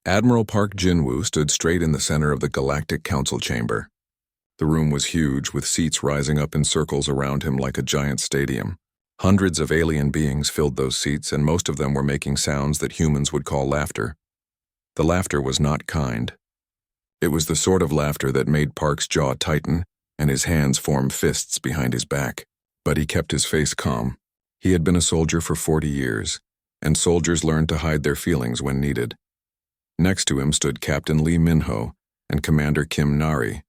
Admiral Park Jinwoo stood straight in the center of the Galactic Council chamber. The room was huge, with seats rising up in circles around him like a giant stadium. Hundreds of alien beings filled those seats, and most of them were making sounds that humans would call laughter. The laughter was not kind. It was the sort of laughter that made Park's jaw tighten and his hands form fists behind his back. But he kept his face calm. He had been a soldier for 40 years, and soldiers learned to hide their feelings when needed. Next to him stood Captain Lee Minho and Commander Kim Nari.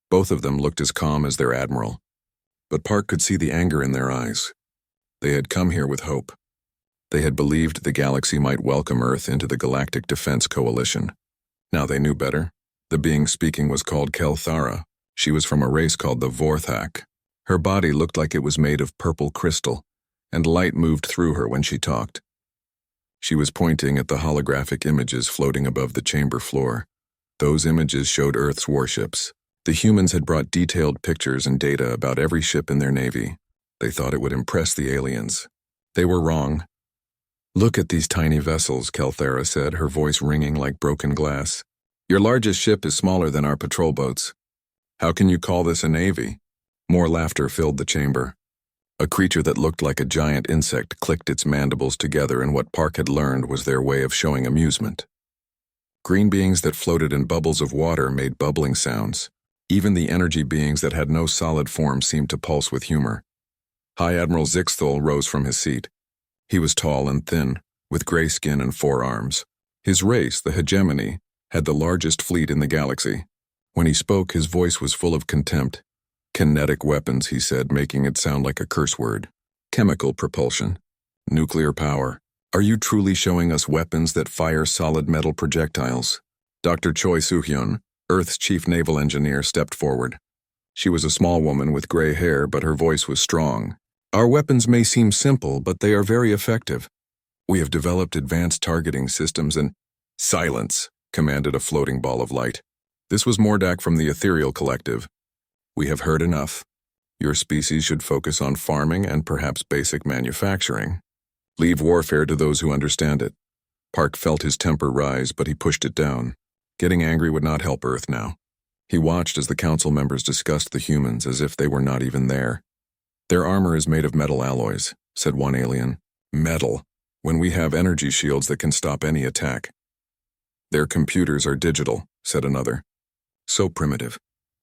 Both of them looked as calm as their admiral, but Park could see the anger in their eyes. They had come here with hope. They had believed the galaxy might welcome Earth into the Galactic Defense Coalition. Now they knew better. The being speaking was called Kelthara. She was from a race called the Vorthak. Her body looked like it was made of purple crystal, and light moved through her when she talked. She was pointing at the holographic images floating above the chamber floor. Those images showed Earth's warships. The humans had brought detailed pictures and data about every ship in their navy. They thought it would impress the aliens. They were wrong. "Look at these tiny vessels," Kelthara said, her voice ringing like broken glass. "Your largest ship is smaller than our patrol boats. How can you call this a navy?" More laughter filled the chamber. A creature that looked like a giant insect clicked its mandibles together, and what Park had learned was their way of showing amusement. Green beings that floated in bubbles of water made bubbling sounds. Even the energy beings that had no solid form seemed to pulse with humor. High Admiral Zixthol rose from his seat. He was tall and thin, with gray skin and 4 arms. His race, the Hegemony, had the largest fleet in the galaxy. When he spoke, his voice was full of contempt. "Kinetic weapons," he said, making it sound like a curse word. "Chemical propulsion. Nuclear power. Are you truly showing us weapons that fire solid metal projectiles?" Dr. Choi Soo-hyun, Earth's chief naval engineer, stepped forward. She was a small woman with gray hair, but her voice was strong. "Our weapons may seem simple, but they are very effective. We have developed advanced targeting systems and—" "Silence," commanded a floating ball of light. This was Mordak from the Ethereal Collective. "We have heard enough. Your species should focus on farming and perhaps basic manufacturing. Leave warfare to those who understand it." Park felt his temper rise, but he pushed it down. Getting angry would not help Earth now. He watched as the council members discussed the humans as if they were not even there. "Their armor is made of metal alloys," said one alien. "Metal, when we have energy shields that can stop any attack." "Their computers are digital," said another. "So primitive.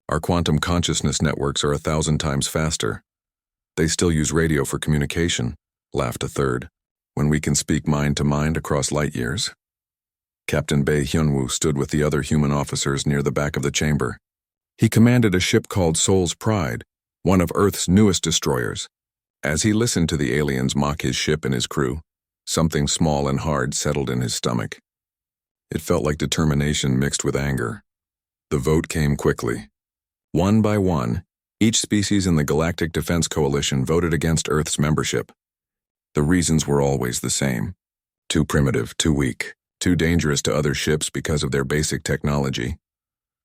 Our quantum consciousness networks are 1,000 times faster." "They still use radio for communication," laughed a third, "when we can speak mind to mind across light years." Captain Bae Hyunwoo stood with the other human officers near the back of the chamber. He commanded a ship called Soul's Pride, one of Earth's newest destroyers. As he listened to the aliens mock his ship and his crew, something small and hard settled in his stomach. It felt like determination mixed with anger. The vote came quickly. One by one, each species in the Galactic Defense Coalition voted against Earth's membership. The reasons were always the same. Too primitive, too weak, too dangerous to other ships because of their basic technology.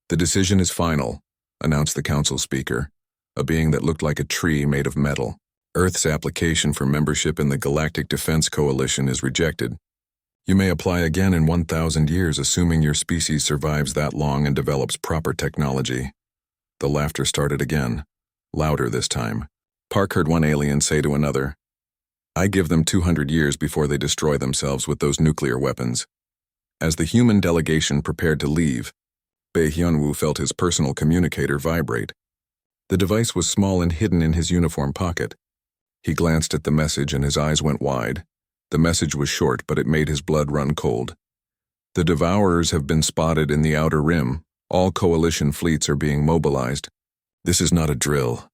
"The decision is final," announced the council speaker, a being that looked like a tree made of metal. "Earth's application for membership in the Galactic Defense Coalition is rejected. You may apply again in 1,000 years, assuming your species survives that long and develops proper technology." The laughter started again, louder this time. Park heard one alien say to another, "I give them 200 years before they destroy themselves with those nuclear weapons." As the human delegation prepared to leave, Bae Hyunwoo felt his personal communicator vibrate. The device was small and hidden in his uniform pocket. He glanced at the message and his eyes went wide. The message was short, but it made his blood run cold. "The Devourers have been spotted in the Outer Rim. All coalition fleets are being mobilized." "This is not a drill."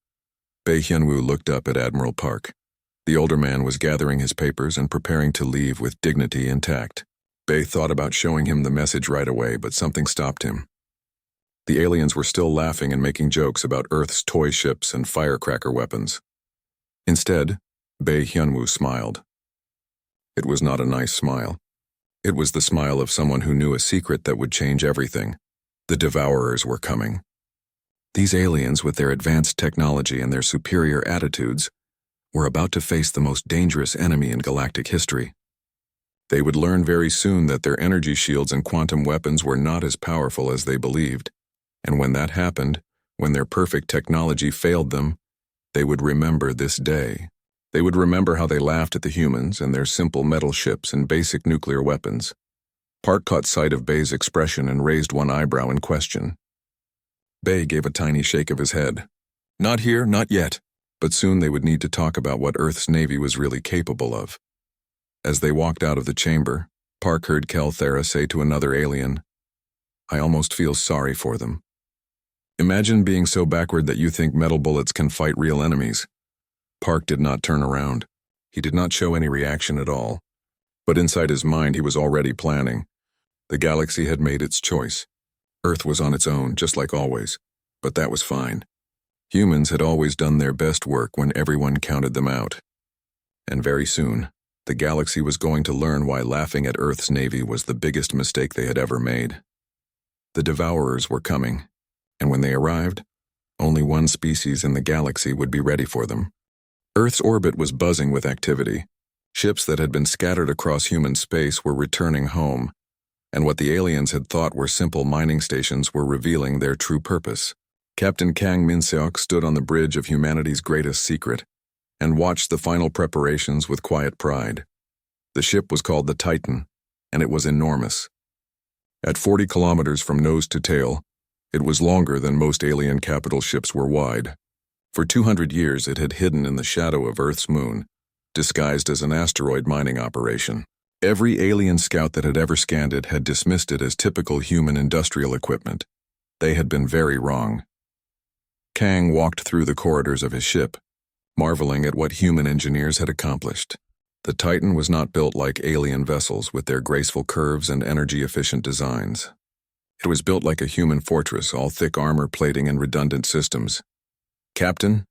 Bae Hyunwoo looked up at Admiral Park. The older man was gathering his papers and preparing to leave with dignity intact. Bae thought about showing him the message right away, but something stopped him. The aliens were still laughing and making jokes about Earth's toy ships and firecracker weapons. Instead, Bae Hyunwoo smiled. It was not a nice smile. It was the smile of someone who knew a secret that would change everything. The Devourers were coming. These aliens, with their advanced technology and their superior attitudes, were about to face the most dangerous enemy in galactic history. They would learn very soon that their energy shields and quantum weapons were not as powerful as they believed, and when that happened, when their perfect technology failed them, they would remember this day. They would remember how they laughed at the humans and their simple metal ships and basic nuclear weapons. Park caught sight of Bay's expression and raised one eyebrow in question. Bay gave a tiny shake of his head. Not here, not yet. But soon they would need to talk about what Earth's Navy was really capable of. As they walked out of the chamber, Park heard Kelthera say to another alien, "I almost feel sorry for them. Imagine being so backward that you think metal bullets can fight real enemies." Park did not turn around. He did not show any reaction at all. But inside his mind he was already planning. The galaxy had made its choice. Earth was on its own, just like always. But that was fine. Humans had always done their best work when everyone counted them out. And very soon, the galaxy was going to learn why laughing at Earth's Navy was the biggest mistake they had ever made. The Devourers were coming, and when they arrived, only one species in the galaxy would be ready for them. Earth's orbit was buzzing with activity. Ships that had been scattered across human space were returning home, and what the aliens had thought were simple mining stations were revealing their true purpose. Captain Kang Min-seok stood on the bridge of humanity's greatest secret and watched the final preparations with quiet pride. The ship was called the Titan, and it was enormous. At 40 kilometers from nose to tail, it was longer than most alien capital ships were wide. For 200 years it had hidden in the shadow of Earth's moon, disguised as an asteroid mining operation. Every alien scout that had ever scanned it had dismissed it as typical human industrial equipment. They had been very wrong. Kang walked through the corridors of his ship, marveling at what human engineers had accomplished. The Titan was not built like alien vessels with their graceful curves and energy-efficient designs. It was built like a human fortress, all thick armor plating and redundant systems. "Captain,"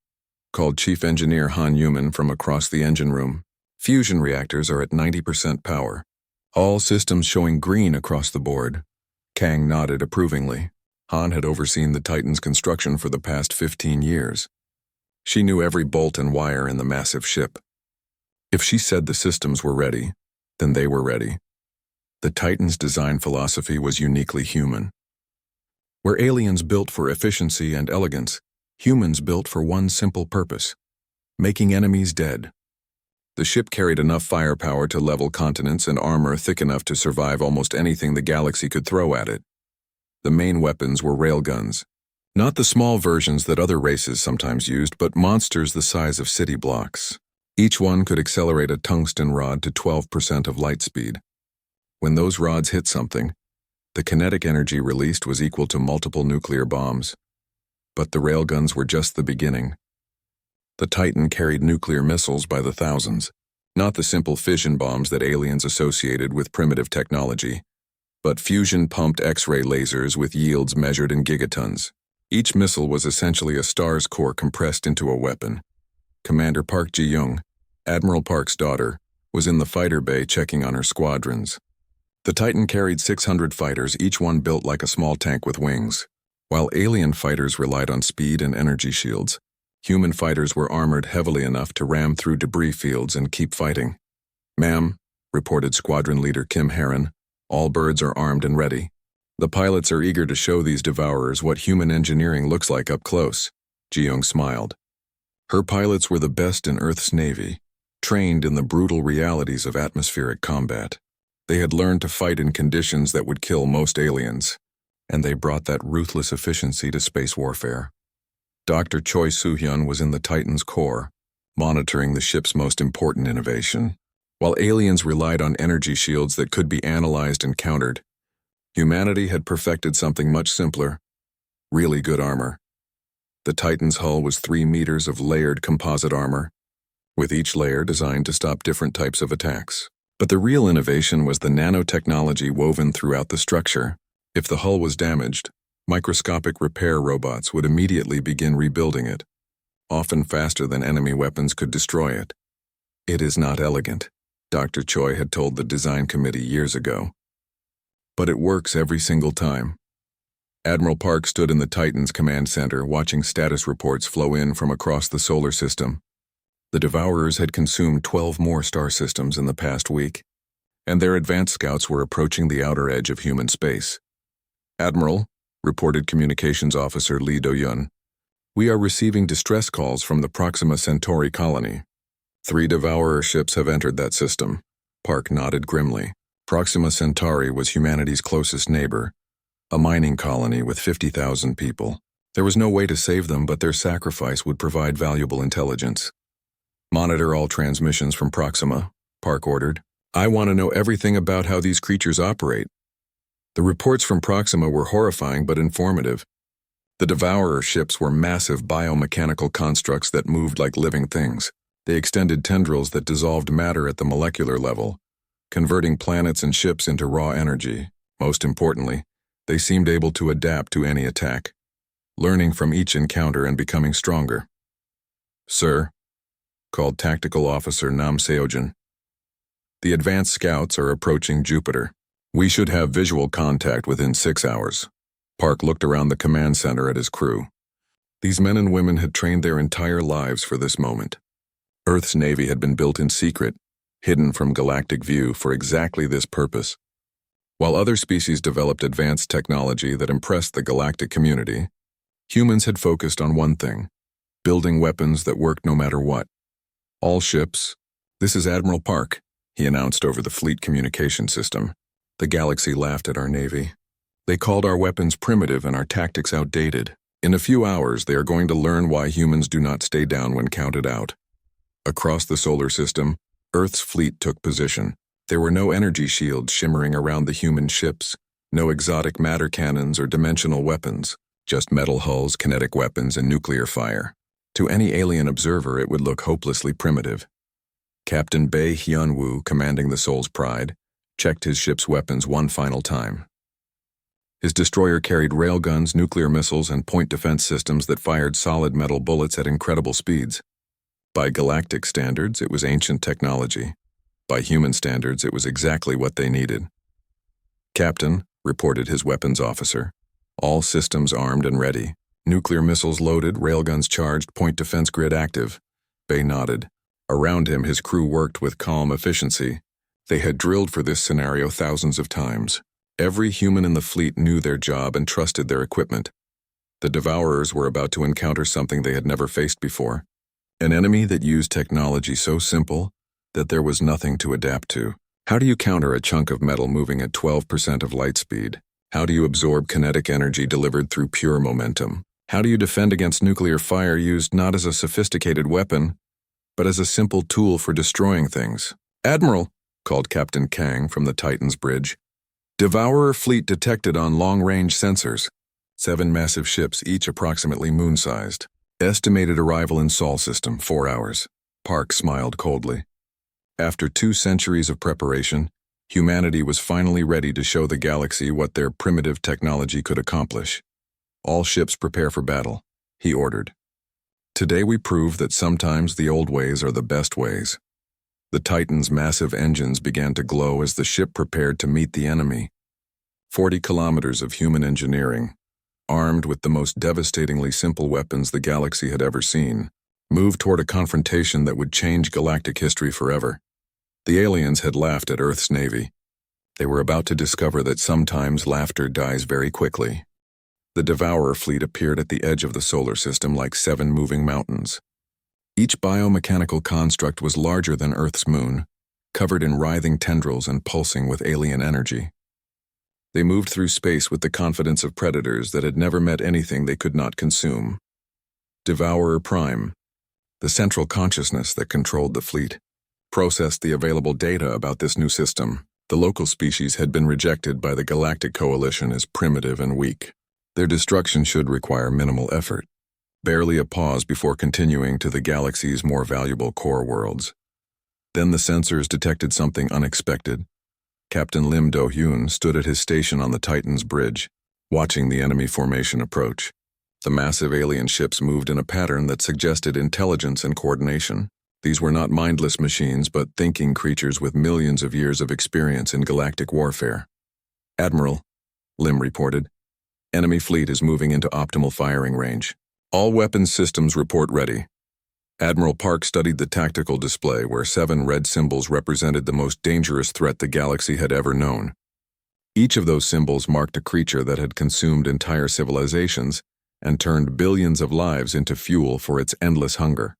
called Chief Engineer Han Yuman from across the engine room, "fusion reactors are at 90% power. All systems showing green across the board." Kang nodded approvingly. Han had overseen the Titan's construction for the past 15 years. She knew every bolt and wire in the massive ship. If she said the systems were ready, then they were ready. The Titan's design philosophy was uniquely human. Where aliens built for efficiency and elegance, humans built for one simple purpose: making enemies dead. The ship carried enough firepower to level continents and armor thick enough to survive almost anything the galaxy could throw at it. The main weapons were railguns. Not the small versions that other races sometimes used, but monsters the size of city blocks. Each one could accelerate a tungsten rod to 12% of light speed. When those rods hit something, the kinetic energy released was equal to multiple nuclear bombs. But the railguns were just the beginning. The Titan carried nuclear missiles by the thousands, not the simple fission bombs that aliens associated with primitive technology, but fusion-pumped X-ray lasers with yields measured in gigatons. Each missile was essentially a star's core compressed into a weapon. Commander Park Ji-young, Admiral Park's daughter, was in the fighter bay checking on her squadrons. The Titan carried 600 fighters, each one built like a small tank with wings. While alien fighters relied on speed and energy shields, human fighters were armored heavily enough to ram through debris fields and keep fighting. "Ma'am," reported Squadron Leader Kim Heron, "all birds are armed and ready. The pilots are eager to show these devourers what human engineering looks like up close." Ji-young smiled. Her pilots were the best in Earth's Navy, trained in the brutal realities of atmospheric combat. They had learned to fight in conditions that would kill most aliens, and they brought that ruthless efficiency to space warfare. Dr. Choi Soo-hyun was in the Titan's core, monitoring the ship's most important innovation. While aliens relied on energy shields that could be analyzed and countered, humanity had perfected something much simpler: really good armor. The Titan's hull was 3 meters of layered composite armor, with each layer designed to stop different types of attacks. But the real innovation was the nanotechnology woven throughout the structure. If the hull was damaged, microscopic repair robots would immediately begin rebuilding it, often faster than enemy weapons could destroy it. "It is not elegant," Dr. Choi had told the design committee years ago. "But it works every single time." Admiral Park stood in the Titan's command center watching status reports flow in from across the solar system. The Devourers had consumed 12 more star systems in the past week. and their advanced scouts were approaching the outer edge of human space. "Admiral," reported Communications Officer Lee Do-yun, "we are receiving distress calls from the Proxima Centauri colony. 3 Devourer ships have entered that system." Park nodded grimly. Proxima Centauri was humanity's closest neighbor, a mining colony with 50,000 people. There was no way to save them, but their sacrifice would provide valuable intelligence. "Monitor all transmissions from Proxima," Park ordered. "I want to know everything about how these creatures operate." The reports from Proxima were horrifying but informative. The Devourer ships were massive biomechanical constructs that moved like living things. They extended tendrils that dissolved matter at the molecular level, converting planets and ships into raw energy. Most importantly, they seemed able to adapt to any attack, learning from each encounter and becoming stronger. "Sir," called Tactical Officer Nam Seojin, "the advanced scouts are approaching Jupiter. We should have visual contact within 6 hours." Park looked around the command center at his crew. These men and women had trained their entire lives for this moment. Earth's Navy had been built in secret, hidden from galactic view for exactly this purpose. While other species developed advanced technology that impressed the galactic community, humans had focused on one thing: building weapons that worked no matter what. "All ships, this is Admiral Park," he announced over the fleet communication system. "The galaxy laughed at our Navy. They called our weapons primitive and our tactics outdated. In a few hours, they are going to learn why humans do not stay down when counted out." Across the solar system, Earth's fleet took position. There were no energy shields shimmering around the human ships, no exotic matter cannons or dimensional weapons, just metal hulls, kinetic weapons, and nuclear fire. To any alien observer, it would look hopelessly primitive. Captain Bae Hyun-woo, commanding the Soul's Pride, checked his ship's weapons one final time. His destroyer carried railguns, nuclear missiles, and point defense systems that fired solid metal bullets at incredible speeds. By galactic standards, it was ancient technology. By human standards, it was exactly what they needed. "Captain," reported his weapons officer, "all systems armed and ready. Nuclear missiles loaded, railguns charged, point defense grid active." Bae nodded. Around him, his crew worked with calm efficiency. They had drilled for this scenario thousands of times. Every human in the fleet knew their job and trusted their equipment. The Devourers were about to encounter something they had never faced before. An enemy that used technology so simple that there was nothing to adapt to. How do you counter a chunk of metal moving at 12% of light speed? How do you absorb kinetic energy delivered through pure momentum? How do you defend against nuclear fire used not as a sophisticated weapon, but as a simple tool for destroying things? "Admiral," called Captain Kang from the Titan's bridge. "Devourer fleet detected on long-range sensors. 7 massive ships, each approximately moon-sized. Estimated arrival in Sol system, 4 hours." Park smiled coldly. After 2 centuries of preparation, humanity was finally ready to show the galaxy what their primitive technology could accomplish. "All ships prepare for battle," he ordered. "Today we prove that sometimes the old ways are the best ways." The Titan's massive engines began to glow as the ship prepared to meet the enemy. 40 kilometers of human engineering, armed with the most devastatingly simple weapons the galaxy had ever seen, moved toward a confrontation that would change galactic history forever. The aliens had laughed at Earth's Navy. They were about to discover that sometimes laughter dies very quickly. The Devourer fleet appeared at the edge of the solar system like 7 moving mountains. Each biomechanical construct was larger than Earth's moon, covered in writhing tendrils and pulsing with alien energy. They moved through space with the confidence of predators that had never met anything they could not consume. Devourer Prime, the central consciousness that controlled the fleet, processed the available data about this new system. The local species had been rejected by the Galactic Coalition as primitive and weak. Their destruction should require minimal effort. Barely a pause before continuing to the galaxy's more valuable core worlds. Then the sensors detected something unexpected. Captain Lim Do-hyun stood at his station on the Titan's bridge, watching the enemy formation approach. The massive alien ships moved in a pattern that suggested intelligence and coordination. These were not mindless machines, but thinking creatures with millions of years of experience in galactic warfare. "Admiral," Lim reported, "enemy fleet is moving into optimal firing range. All weapons systems report ready." Admiral Park studied the tactical display where 7 red symbols represented the most dangerous threat the galaxy had ever known. Each of those symbols marked a creature that had consumed entire civilizations and turned billions of lives into fuel for its endless hunger.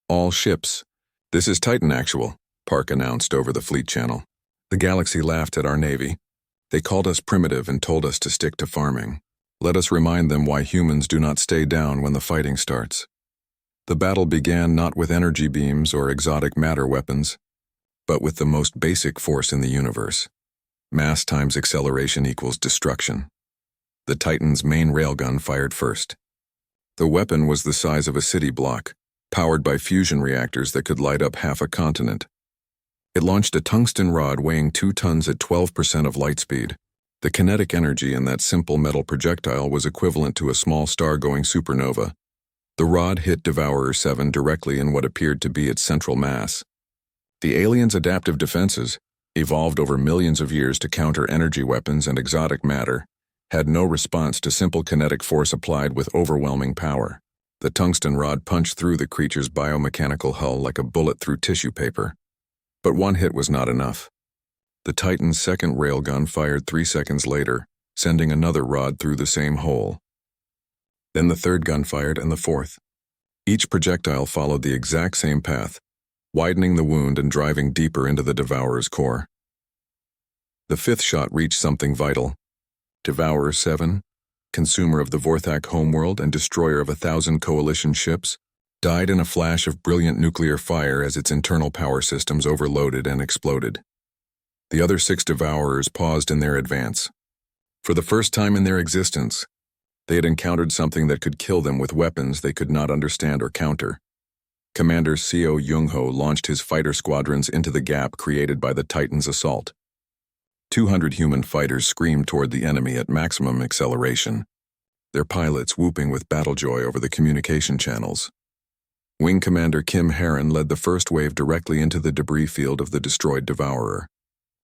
All ships. "This is Titan Actual," Park announced over the fleet channel. The galaxy laughed at our navy. They called us primitive and told us to stick to farming. Let us remind them why humans do not stay down when the fighting starts. The battle began not with energy beams or exotic matter weapons, but with the most basic force in the universe. Mass times acceleration equals destruction. The Titan's main railgun fired first. The weapon was the size of a city block, powered by fusion reactors that could light up half a continent. It launched a tungsten rod weighing 2 tons at 12% of light speed. The kinetic energy in that simple metal projectile was equivalent to a small star-going supernova. The rod hit Devourer 7 directly in what appeared to be its central mass. The aliens' adaptive defenses, evolved over millions of years to counter energy weapons and exotic matter, had no response to simple kinetic force applied with overwhelming power. The tungsten rod punched through the creature's biomechanical hull like a bullet through tissue paper. But one hit was not enough. The Titan's second railgun fired 3 seconds later, sending another rod through the same hole. Then the third gun fired and the fourth. Each projectile followed the exact same path, widening the wound and driving deeper into the Devourer's core. The fifth shot reached something vital. Devourer 7, consumer of the Vorthak homeworld and destroyer of 1,000 coalition ships, died in a flash of brilliant nuclear fire as its internal power systems overloaded and exploded. The other 6 Devourers paused in their advance. For the first time in their existence, they had encountered something that could kill them with weapons they could not understand or counter. Commander Seo Young-ho launched his fighter squadrons into the gap created by the Titan's assault. 200 human fighters screamed toward the enemy at maximum acceleration, their pilots whooping with battle joy over the communication channels. Wing Commander Kim Heron led the first wave directly into the debris field of the destroyed Devourer.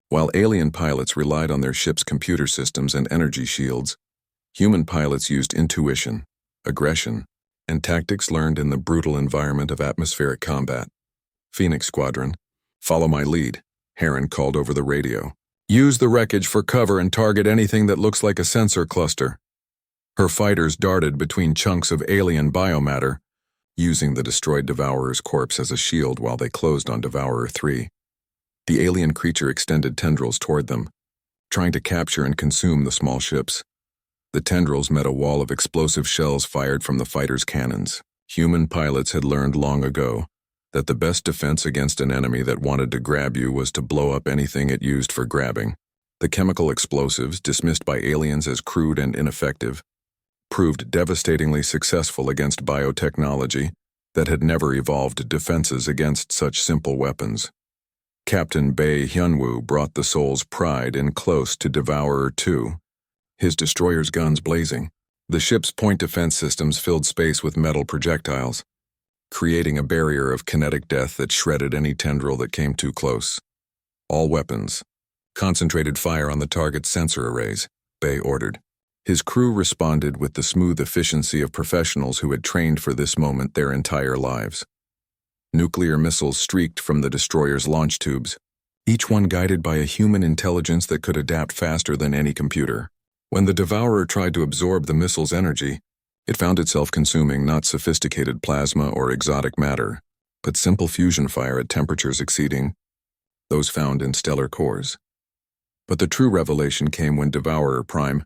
While alien pilots relied on their ship's computer systems and energy shields, human pilots used intuition, aggression, and tactics learned in the brutal environment of atmospheric combat. "Phoenix Squadron, follow my lead," Heron called over the radio. "Use the wreckage for cover and target anything that looks like a sensor cluster." Her fighters darted between chunks of alien biomatter, using the destroyed Devourer's corpse as a shield while they closed on Devourer 3. The alien creature extended tendrils toward them, trying to capture and consume the small ships. The tendrils met a wall of explosive shells fired from the fighters' cannons. Human pilots had learned long ago that the best defense against an enemy that wanted to grab you was to blow up anything it used for grabbing. The chemical explosives, dismissed by aliens as crude and ineffective, proved devastatingly successful against biotechnology that had never evolved defenses against such simple weapons. Captain Bae Hyunwoo brought the Soul's pride in close to Devourer 2, his destroyer's guns blazing. The ship's point defense systems filled space with metal projectiles, creating a barrier of kinetic death that shredded any tendril that came too close. "All weapons. Concentrated fire on the target's sensor arrays," Bae ordered. His crew responded with the smooth efficiency of professionals who had trained for this moment their entire lives. Nuclear missiles streaked from the destroyer's launch tubes, each one guided by a human intelligence that could adapt faster than any computer. When the Devourer tried to absorb the missile's energy, it found itself consuming not sophisticated plasma or exotic matter, but simple fusion fire at temperatures exceeding those found in stellar cores. But the true revelation came when Devourer Prime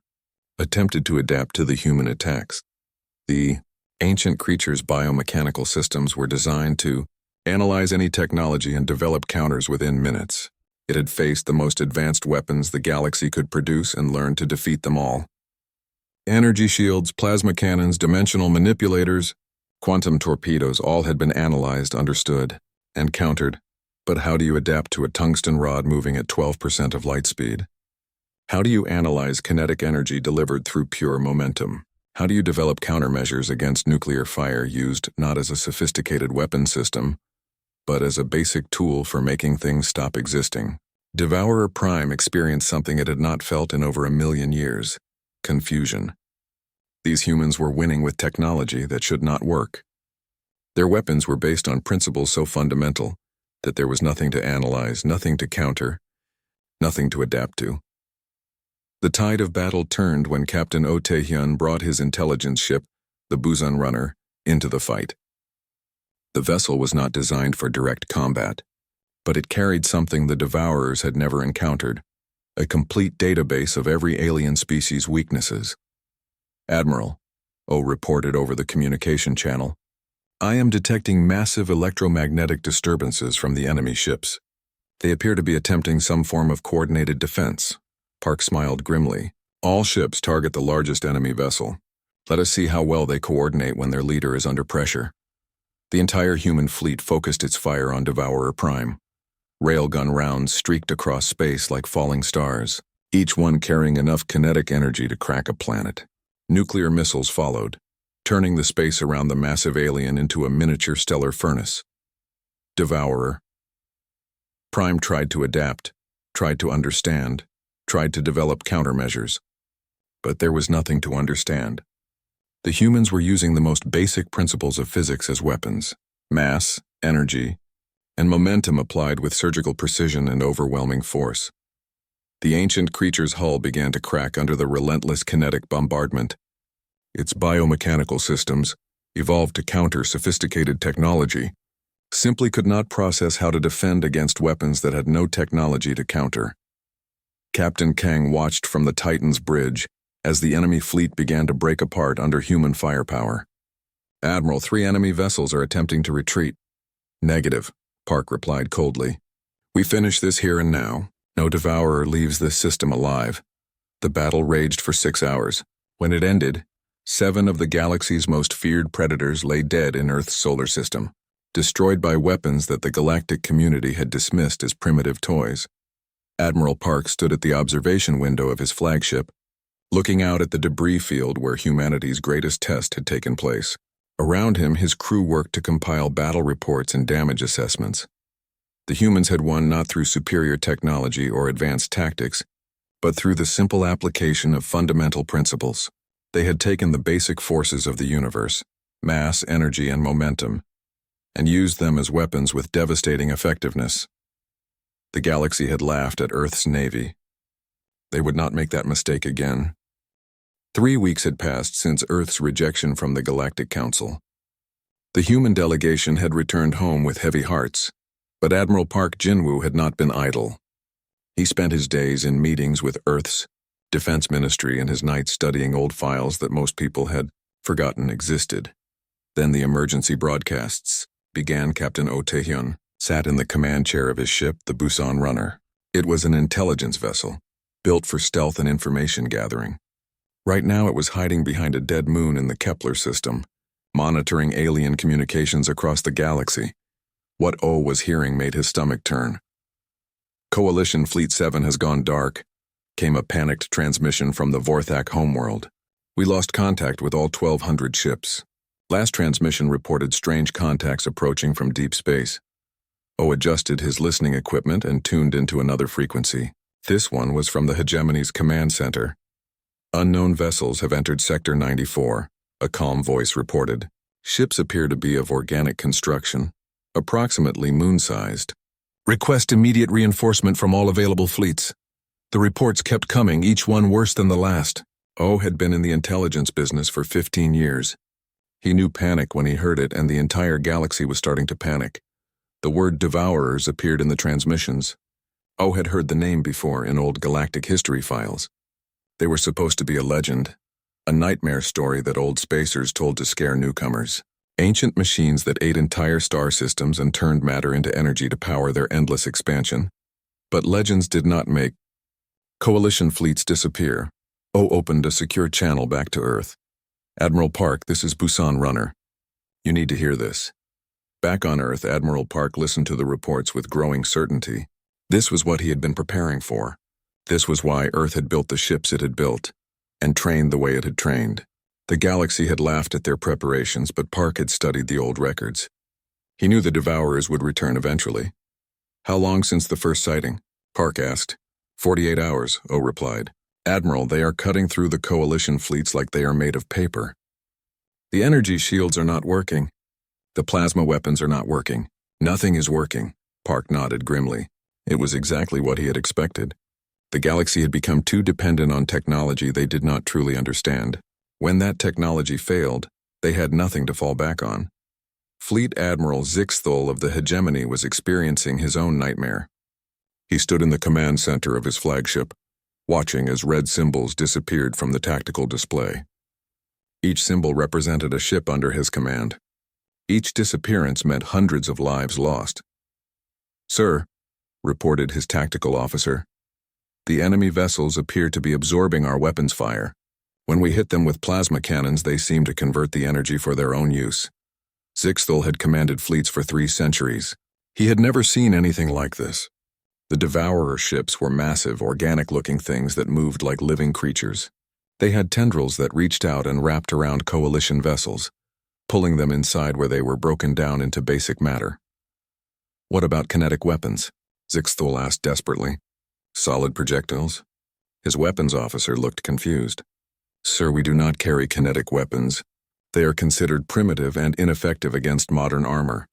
attempted to adapt to the human attacks. The ancient creature's biomechanical systems were designed to analyze any technology and develop counters within minutes. It had faced the most advanced weapons the galaxy could produce and learned to defeat them all. Energy shields, plasma cannons, dimensional manipulators, quantum torpedoes all had been analyzed, understood, and countered. But how do you adapt to a tungsten rod moving at 12% of light speed? How do you analyze kinetic energy delivered through pure momentum? How do you develop countermeasures against nuclear fire used not as a sophisticated weapon system, but as a basic tool for making things stop existing? Devourer Prime experienced something it had not felt in over 1,000,000 years: confusion. These humans were winning with technology that should not work. Their weapons were based on principles so fundamental that there was nothing to analyze, nothing to counter, nothing to adapt to. The tide of battle turned when Captain Oh Tae-hyun brought his intelligence ship, the Busan Runner, into the fight. The vessel was not designed for direct combat, but it carried something the Devourers had never encountered, a complete database of every alien species' weaknesses. "Admiral," Oh reported over the communication channel, "I am detecting massive electromagnetic disturbances from the enemy ships. They appear to be attempting some form of coordinated defense." Park smiled grimly. "All ships target the largest enemy vessel. Let us see how well they coordinate when their leader is under pressure." The entire human fleet focused its fire on Devourer Prime. Railgun rounds streaked across space like falling stars, each one carrying enough kinetic energy to crack a planet. Nuclear missiles followed, turning the space around the massive alien into a miniature stellar furnace. Devourer Prime tried to adapt, tried to understand, tried to develop countermeasures. But there was nothing to understand. The humans were using the most basic principles of physics as weapons: mass, energy, and momentum applied with surgical precision and overwhelming force. The ancient creature's hull began to crack under the relentless kinetic bombardment. Its biomechanical systems, evolved to counter sophisticated technology, simply could not process how to defend against weapons that had no technology to counter. Captain Kang watched from the Titan's bridge as the enemy fleet began to break apart under human firepower. "Admiral, 3 enemy vessels are attempting to retreat." "Negative," Park replied coldly. "We finish this here and now. No Devourer leaves this system alive." The battle raged for 6 hours. When it ended, 7 of the galaxy's most feared predators lay dead in Earth's solar system, destroyed by weapons that the galactic community had dismissed as primitive toys. Admiral Park stood at the observation window of his flagship, looking out at the debris field where humanity's greatest test had taken place. Around him, his crew worked to compile battle reports and damage assessments. The humans had won not through superior technology or advanced tactics, but through the simple application of fundamental principles. They had taken the basic forces of the universe, mass, energy, and momentum, and used them as weapons with devastating effectiveness. The galaxy had laughed at Earth's navy. They would not make that mistake again. 3 weeks had passed since Earth's rejection from the Galactic Council. The human delegation had returned home with heavy hearts, but Admiral Park Jin-woo had not been idle. He spent his days in meetings with Earth's Defense Ministry and his nights studying old files that most people had forgotten existed. Then the emergency broadcasts began. Captain Oh Tae-hyun sat in the command chair of his ship, the Busan Runner. It was an intelligence vessel, built for stealth and information gathering. Right now it was hiding behind a dead moon in the Kepler system, monitoring alien communications across the galaxy. What Oh was hearing made his stomach turn. "Coalition Fleet 7 has gone dark," came a panicked transmission from the Vorthak homeworld. "We lost contact with all 1,200 ships." Last transmission reported strange contacts approaching from deep space. Oh adjusted his listening equipment and tuned into another frequency. This one was from the Hegemony's command center. "Unknown vessels have entered Sector 94, a calm voice reported. "Ships appear to be of organic construction, approximately moon-sized. Request immediate reinforcement from all available fleets." The reports kept coming, each one worse than the last. Oh had been in the intelligence business for 15 years. He knew panic when he heard it, and the entire galaxy was starting to panic. The word Devourers appeared in the transmissions. Oh had heard the name before in old galactic history files. They were supposed to be a legend, a nightmare story that old spacers told to scare newcomers. Ancient machines that ate entire star systems and turned matter into energy to power their endless expansion. But legends did not make coalition fleets disappear. Oh opened a secure channel back to Earth. "Admiral Park, this is Busan Runner. You need to hear this." Back on Earth, Admiral Park listened to the reports with growing certainty. This was what he had been preparing for. This was why Earth had built the ships it had built, and trained the way it had trained. The galaxy had laughed at their preparations, but Park had studied the old records. He knew the Devourers would return eventually. "How long since the first sighting?" Park asked. 48 hours, Oh replied. "Admiral, they are cutting through the coalition fleets like they are made of paper. The energy shields are not working. The plasma weapons are not working. Nothing is working. Park nodded grimly. It was exactly what he had expected. The galaxy had become too dependent on technology they did not truly understand. When that technology failed, they had nothing to fall back on. Fleet Admiral Zixthul of the Hegemony was experiencing his own nightmare. He stood in the command center of his flagship, watching as red symbols disappeared from the tactical display. Each symbol represented a ship under his command. Each disappearance meant hundreds of lives lost. "Sir," reported his tactical officer, "the enemy vessels appear to be absorbing our weapons fire. When we hit them with plasma cannons, they seem to convert the energy for their own use." Zixthul had commanded fleets for 3 centuries. He had never seen anything like this. The Devourer ships were massive, organic-looking things that moved like living creatures. They had tendrils that reached out and wrapped around coalition vessels, pulling them inside where they were broken down into basic matter. "What about kinetic weapons?" Zixthul asked desperately. "Solid projectiles?" His weapons officer looked confused. "Sir, we do not carry kinetic weapons. They are considered primitive and ineffective against modern armor."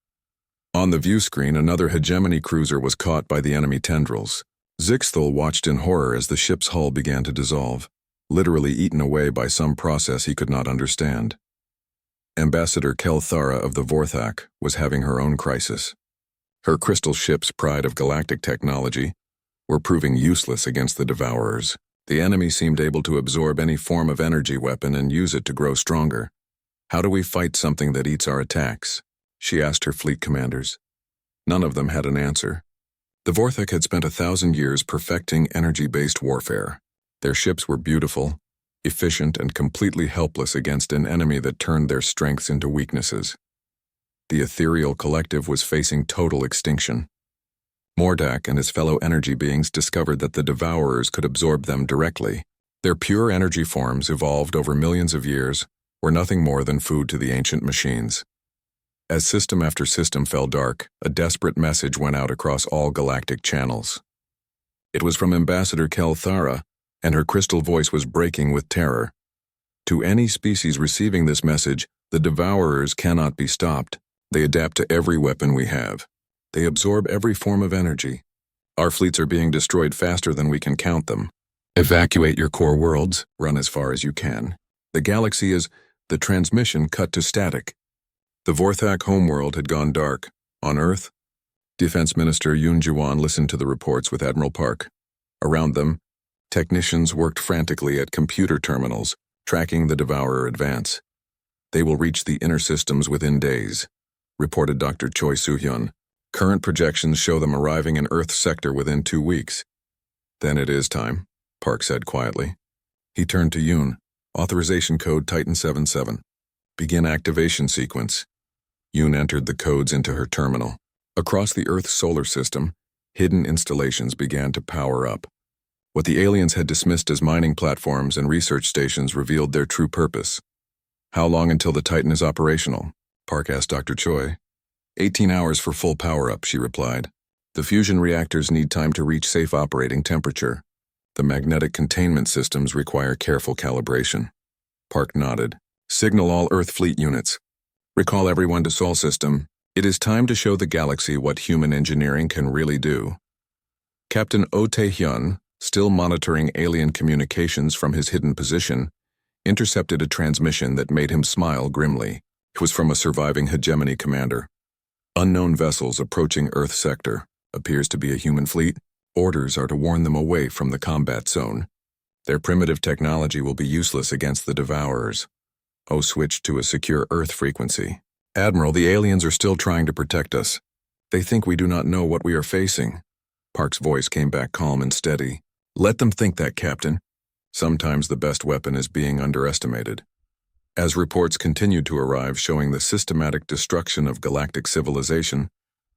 On the view screen, another Hegemony cruiser was caught by the enemy tendrils. Zixthul watched in horror as the ship's hull began to dissolve, literally eaten away by some process he could not understand. Ambassador Kelthara of the Vorthak was having her own crisis. Her crystal ships, pride of galactic technology, were proving useless against the Devourers. The enemy seemed able to absorb any form of energy weapon and use it to grow stronger. "How do we fight something that eats our attacks?" she asked her fleet commanders. None of them had an answer. The Vorthak had spent 1,000 years perfecting energy-based warfare. Their ships were beautiful, efficient, and completely helpless against an enemy that turned their strengths into weaknesses. The ethereal collective was facing total extinction. Mordak and his fellow energy beings discovered that the Devourers could absorb them directly. Their pure energy forms, evolved over millions of years, were nothing more than food to the ancient machines. As system after system fell dark, a desperate message went out across all galactic channels. It was from Ambassador Kelthara, and her crystal voice was breaking with terror. "To any species receiving this message, the Devourers cannot be stopped. They adapt to every weapon we have. They absorb every form of energy. Our fleets are being destroyed faster than we can count them. Evacuate your core worlds, run as far as you can. The galaxy is..." The transmission cut to static. The Vorthak homeworld had gone dark. On Earth, Defense Minister Yun Juan listened to the reports with Admiral Park. Around them, technicians worked frantically at computer terminals, tracking the Devourer advance. "They will reach the inner systems within days," reported Dr. Choi Soo-hyun. "Current projections show them arriving in Earth's sector within 2 weeks." "Then it is time," Park said quietly. He turned to Yoon. "Authorization code Titan 77. Begin activation sequence." Yoon entered the codes into her terminal. Across the Earth's solar system, hidden installations began to power up. What the aliens had dismissed as mining platforms and research stations revealed their true purpose. "How long until the Titan is operational?" Park asked Dr. Choi. 18 hours for full power-up, she replied. "The fusion reactors need time to reach safe operating temperature. The magnetic containment systems require careful calibration." Park nodded. "Signal all Earth fleet units. Recall everyone to Sol System. It is time to show the galaxy what human engineering can really do." Captain Oh Tae-hyun, still monitoring alien communications from his hidden position, intercepted a transmission that made him smile grimly. It was from a surviving Hegemony commander. "Unknown vessels approaching Earth sector. Appears to be a human fleet. Orders are to warn them away from the combat zone. Their primitive technology will be useless against the Devourers." Oh switched to a secure Earth frequency. "Admiral, the aliens are still trying to protect us. They think we do not know what we are facing." Park's voice came back calm and steady. "Let them think that, Captain. Sometimes the best weapon is being underestimated." As reports continued to arrive showing the systematic destruction of galactic civilization,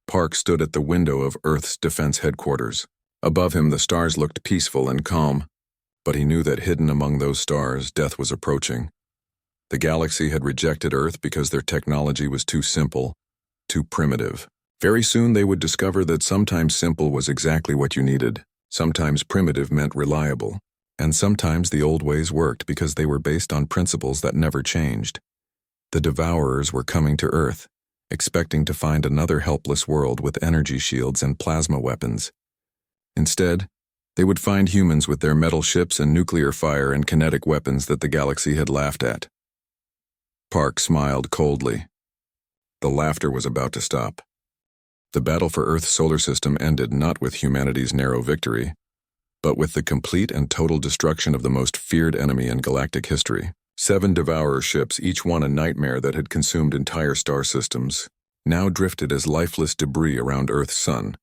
Park stood at the window of Earth's defense headquarters. Above him, the stars looked peaceful and calm, but he knew that hidden among those stars, death was approaching. The galaxy had rejected Earth because their technology was too simple, too primitive. Very soon they would discover that sometimes simple was exactly what you needed. Sometimes primitive meant reliable. And sometimes the old ways worked because they were based on principles that never changed. The Devourers were coming to Earth, expecting to find another helpless world with energy shields and plasma weapons. Instead, they would find humans with their metal ships and nuclear fire and kinetic weapons that the galaxy had laughed at. Park smiled coldly. The laughter was about to stop. The battle for Earth's solar system ended not with humanity's narrow victory, but with the complete and total destruction of the most feared enemy in galactic history. 7 Devourer ships, each one a nightmare that had consumed entire star systems, now drifted as lifeless debris around Earth's sun.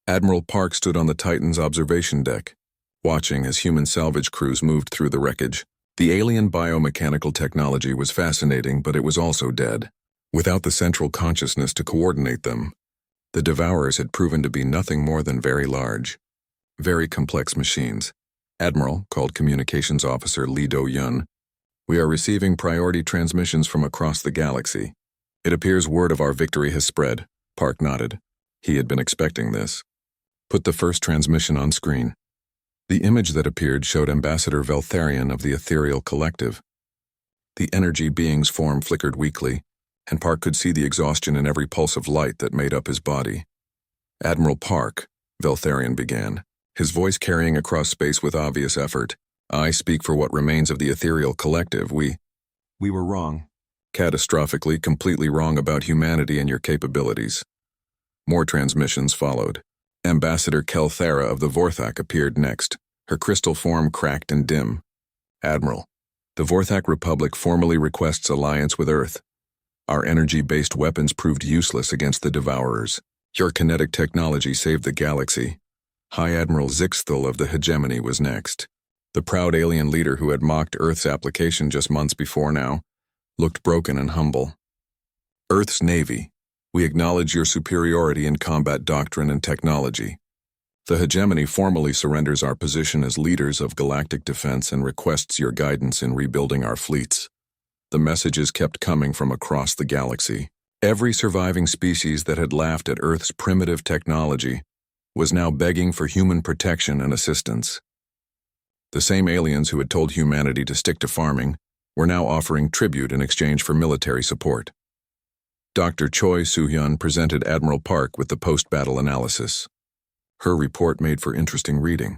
Admiral Park stood on the Titan's observation deck, watching as human salvage crews moved through the wreckage. The alien biomechanical technology was fascinating, but it was also dead. Without the central consciousness to coordinate them, the Devourers had proven to be nothing more than very large, very complex machines. Admiral, called Communications Officer Lee Do-yun, "We are receiving priority transmissions from across the galaxy. It appears word of our victory has spread." Park nodded. He had been expecting this. "Put the first transmission on screen." The image that appeared showed Ambassador Veltharion of the Ethereal Collective. The energy being's form flickered weakly, and Park could see the exhaustion in every pulse of light that made up his body. "Admiral Park," Veltharion began, his voice carrying across space with obvious effort, "I speak for what remains of the Ethereal Collective. We were wrong. Catastrophically, completely wrong about humanity and your capabilities." More transmissions followed. Ambassador Kelthara of the Vorthak appeared next, her crystal form cracked and dim. "Admiral, the Vorthak Republic formally requests alliance with Earth. Our energy-based weapons proved useless against the Devourers. Your kinetic technology saved the galaxy." High Admiral Zixthal of the Hegemony was next. The proud alien leader who had mocked Earth's application just months before now looked broken and humble. "Earth's Navy, we acknowledge your superiority in combat doctrine and technology. The Hegemony formally surrenders our position as leaders of galactic defense and requests your guidance in rebuilding our fleets." The messages kept coming from across the galaxy. Every surviving species that had laughed at Earth's primitive technology was now begging for human protection and assistance. The same aliens who had told humanity to stick to farming were now offering tribute in exchange for military support. Dr. Choi Soo-hyun presented Admiral Park with the post-battle analysis. Her report made for interesting reading.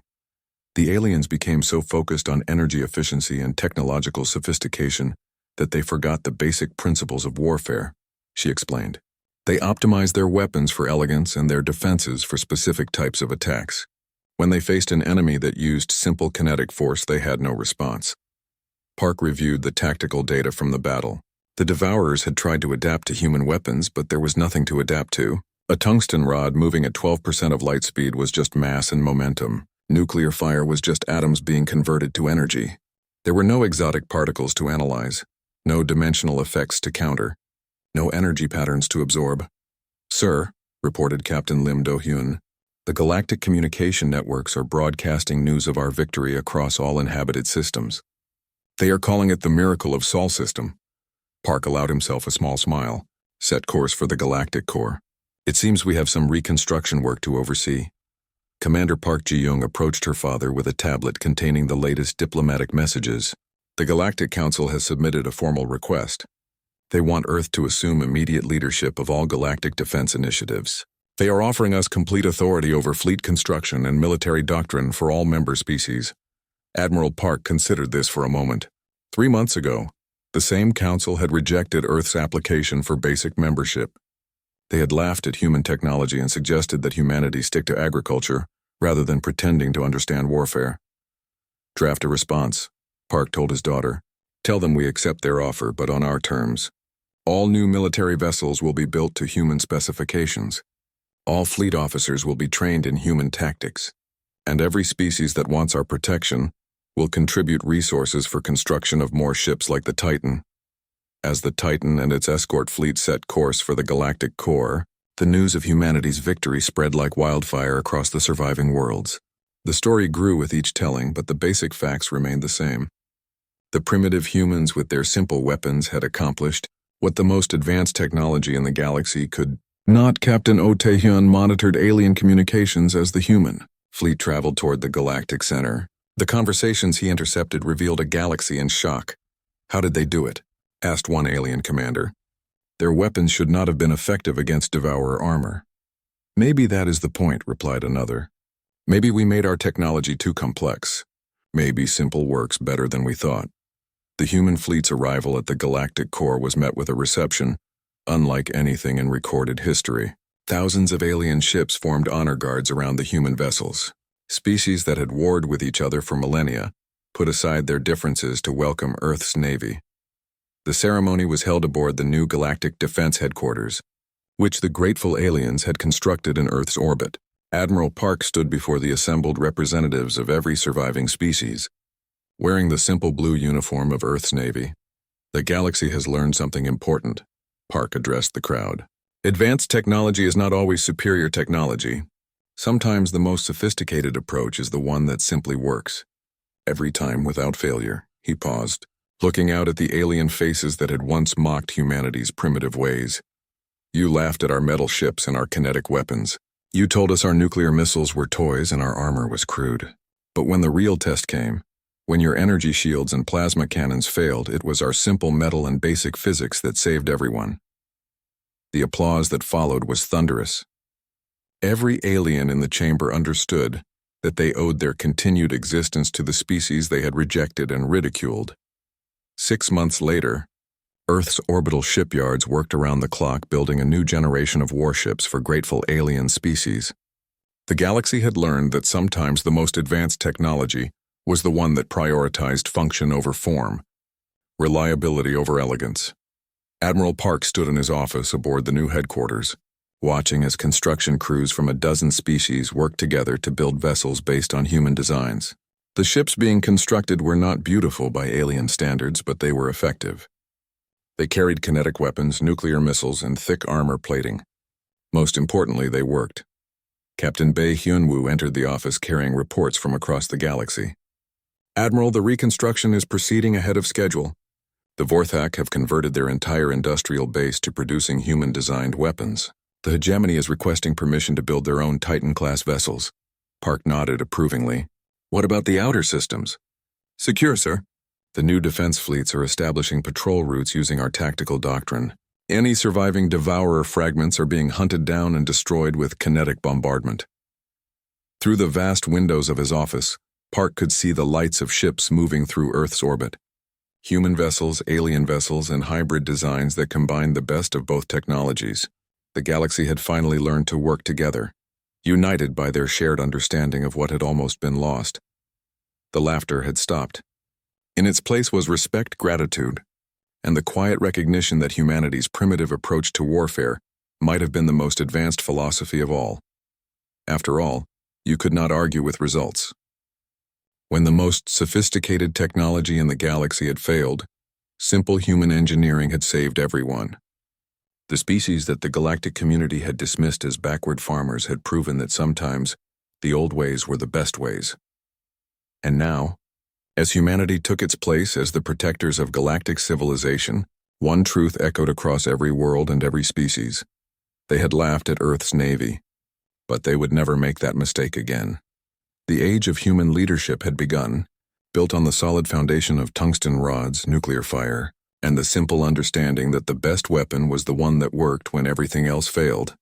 The aliens became so focused on energy efficiency and technological sophistication that they forgot the basic principles of warfare, she explained. They optimized their weapons for elegance and their defenses for specific types of attacks. When they faced an enemy that used simple kinetic force, they had no response. Park reviewed the tactical data from the battle. The Devourers had tried to adapt to human weapons, but there was nothing to adapt to. A tungsten rod moving at 12% of light speed was just mass and momentum. Nuclear fire was just atoms being converted to energy. There were no exotic particles to analyze, no dimensional effects to counter, no energy patterns to absorb. "Sir," reported Captain Lim Do-hyun, "the galactic communication networks are broadcasting news of our victory across all inhabited systems. They are calling it the Miracle of Sol system." Park allowed himself a small smile. "Set course for the Galactic Core. It seems we have some reconstruction work to oversee." Commander Park Ji-young approached her father with a tablet containing the latest diplomatic messages. "The Galactic Council has submitted a formal request. They want Earth to assume immediate leadership of all galactic defense initiatives. They are offering us complete authority over fleet construction and military doctrine for all member species." Admiral Park considered this for a moment. 3 months ago, the same council had rejected Earth's application for basic membership. They had laughed at human technology and suggested that humanity stick to agriculture rather than pretending to understand warfare. "Draft a response," Park told his daughter. "Tell them we accept their offer, but on our terms. All new military vessels will be built to human specifications. All fleet officers will be trained in human tactics. And every species that wants our protection will contribute resources for construction of more ships like the Titan." As the Titan and its escort fleet set course for the Galactic Core, the news of humanity's victory spread like wildfire across the surviving worlds. The story grew with each telling, but the basic facts remained the same. The primitive humans with their simple weapons had accomplished what the most advanced technology in the galaxy could not. Captain Oh Tae-hyun monitored alien communications as the human fleet traveled toward the galactic center. The conversations he intercepted revealed a galaxy in shock. "How did they do it?" asked one alien commander. Their weapons should not have been effective against devourer armor. Maybe that is the point, replied another. Maybe we made our technology too complex. Maybe simple works better than we thought. The human fleet's arrival at the galactic core was met with a reception unlike anything in recorded history. Thousands of alien ships formed honor guards around the human vessels. Species that had warred with each other for millennia put aside their differences to welcome Earth's navy. The ceremony was held aboard the new Galactic Defense Headquarters, which the grateful aliens had constructed in Earth's orbit. Admiral Park stood before the assembled representatives of every surviving species. Wearing the simple blue uniform of Earth's navy, the galaxy has learned something important, Park addressed the crowd. Advanced technology is not always superior technology. Sometimes the most sophisticated approach is the one that simply works. Every time without failure, he paused, looking out at the alien faces that had once mocked humanity's primitive ways. You laughed at our metal ships and our kinetic weapons. You told us our nuclear missiles were toys and our armor was crude. But when the real test came, when your energy shields and plasma cannons failed, it was our simple metal and basic physics that saved everyone. The applause that followed was thunderous. Every alien in the chamber understood that they owed their continued existence to the species they had rejected and ridiculed. 6 months later, Earth's orbital shipyards worked around the clock building a new generation of warships for grateful alien species. The galaxy had learned that sometimes the most advanced technology was the one that prioritized function over form, reliability over elegance. Admiral Park stood in his office aboard the new headquarters, watching as construction crews from a dozen species worked together to build vessels based on human designs. The ships being constructed were not beautiful by alien standards, but they were effective. They carried kinetic weapons, nuclear missiles, and thick armor plating. Most importantly, they worked. Captain Bae Hyunwoo entered the office carrying reports from across the galaxy. Admiral, the reconstruction is proceeding ahead of schedule. The Vorthak have converted their entire industrial base to producing human-designed weapons. The hegemony is requesting permission to build their own Titan-class vessels. Park nodded approvingly. What about the outer systems? Secure, sir. The new defense fleets are establishing patrol routes using our tactical doctrine. Any surviving devourer fragments are being hunted down and destroyed with kinetic bombardment. Through the vast windows of his office, Park could see the lights of ships moving through Earth's orbit. Human vessels, alien vessels, and hybrid designs that combined the best of both technologies. The galaxy had finally learned to work together, united by their shared understanding of what had almost been lost. The laughter had stopped. In its place was respect, gratitude, and the quiet recognition that humanity's primitive approach to warfare might have been the most advanced philosophy of all. After all, you could not argue with results. When the most sophisticated technology in the galaxy had failed, simple human engineering had saved everyone. The species that the galactic community had dismissed as backward farmers had proven that sometimes the old ways were the best ways. And now, as humanity took its place as the protectors of galactic civilization, one truth echoed across every world and every species. They had laughed at Earth's navy, but they would never make that mistake again. The age of human leadership had begun, built on the solid foundation of tungsten rods, nuclear fire, and the simple understanding that the best weapon was the one that worked when everything else failed.